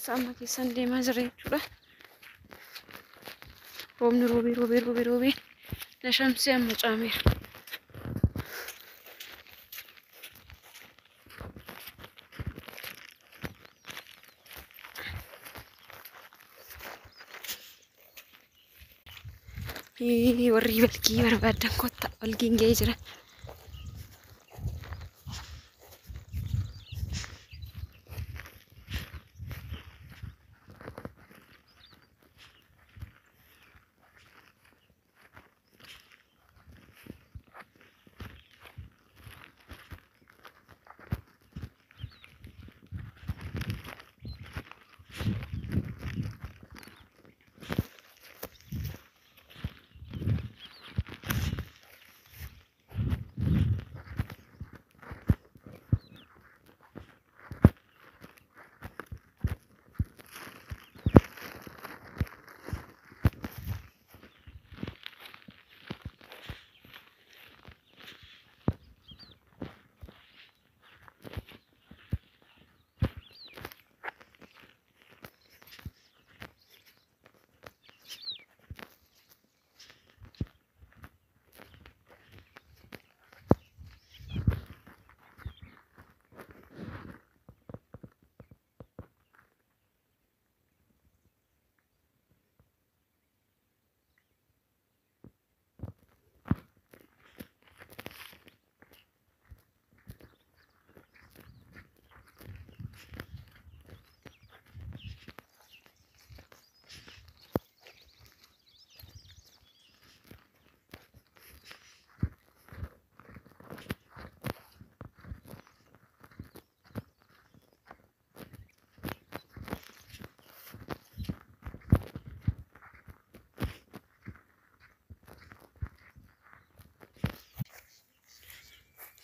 Sama keessan deemaa jira jechuudha. Roobni roobee nashamsee amma caameera. Warri balkii barbaadan kottaa balkiin ga'ee jira.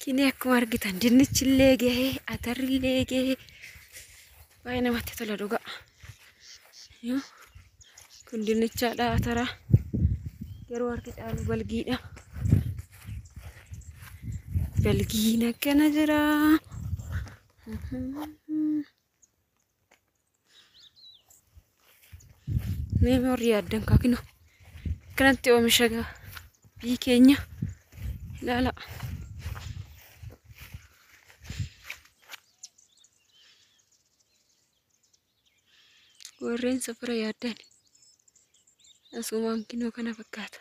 Kini akkuma argitan dinnichillee gahee atarrillee gahee baay'ee namatti tola dhugaa. Kun dinnichaadha atara yeroo harki caalu balgiidha. Balgiin akkana jira. Mee horii addan kaakino kanatti oomisha biyyi keenya ilaala. Warreen safara yaaddan asumaan kinoo kana fakkaata.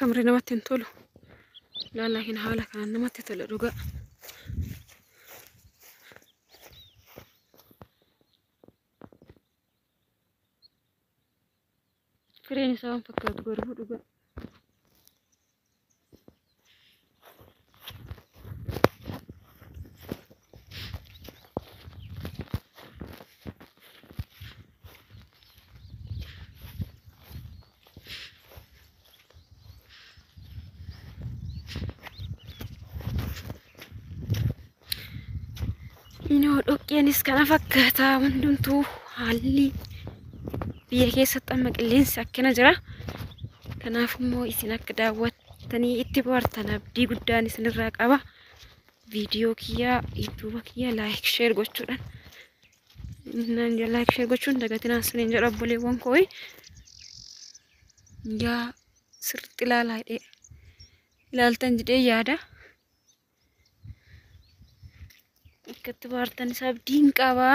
Kamri namatti hin tolu. Laakiin haala kanaan namatti tola dhugaa. Fireen isaa waan fakkaatu garbuu dhugaa. Inoo dhoqqeenis kana fakkaata hundumtuu haalli biyya keessatti amma qilleensi akkana jira. Kanaaf immoo isin akka daawwattanii itti bohaartan abdii guddaan isinirraa qaba. Viidiyoo kiyyaa yuutuuba kiyya laayik sheer gochuudhaan laayik sheer gochuun dagatinaan siniin jedha obboleewwan koo. Yaa sirriitti ilaalaa ilaaltan jedhee yaada. Akkatti bohaartan isaa abdiin qaba.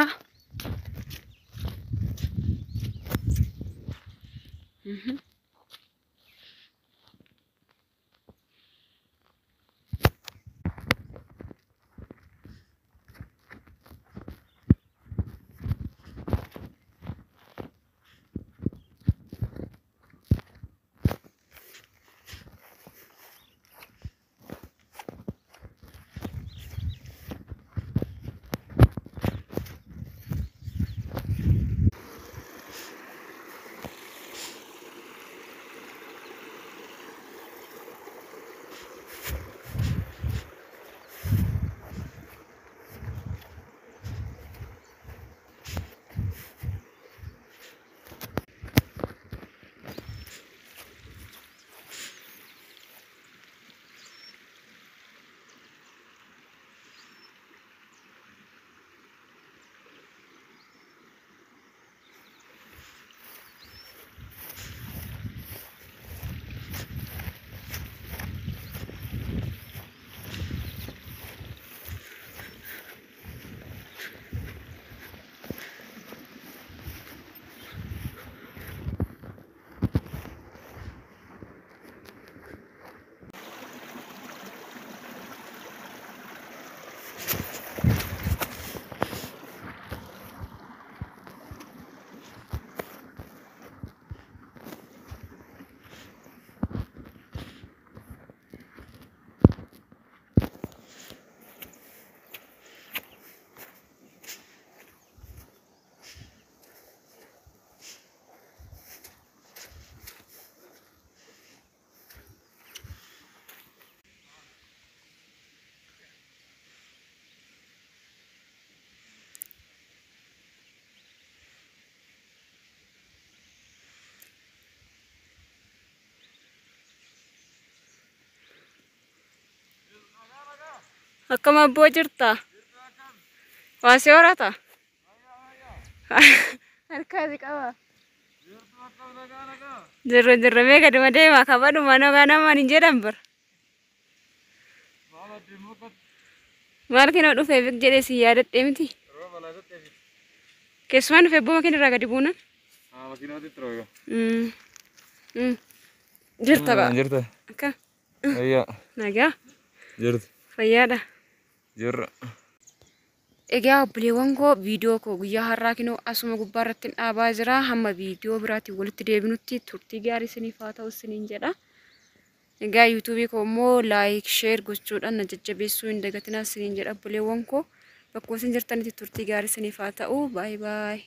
Akkam abboo jirta? Waa si horata? Harkaasi qaba. Jirra mee gaduma deema kabadhuma nagaa namaan hin jedhan bira. Maal kina dhufeef jedhee si yaadadhee miti? Keessumaan dhufee abboo makiina irraa gadi buunan? Makiinatti tirooga. Jirta gaa? Jirta. Akka? Ayyaa. Nagaa? Jirta. Fayyaadha? Jirra. Egaa obboleewwan koo viidiyoo koo guyyaa har'aa kinoo asuma gubbaa irratti dhaabaa jira. Hamma viidiyoo biraatiin walitti deebinutti turtii gaarii isiniif haa ta'u isiniin jedha. Egaa yuutuubii koo immoo laayik sheer gochuudhaan na jajjabeessuu hin dagatinaa isiniin jedha obboleewwan koo. Bakkuma isin jirtanitti turtii gaarii isiniif haa ta'u. Baay baay.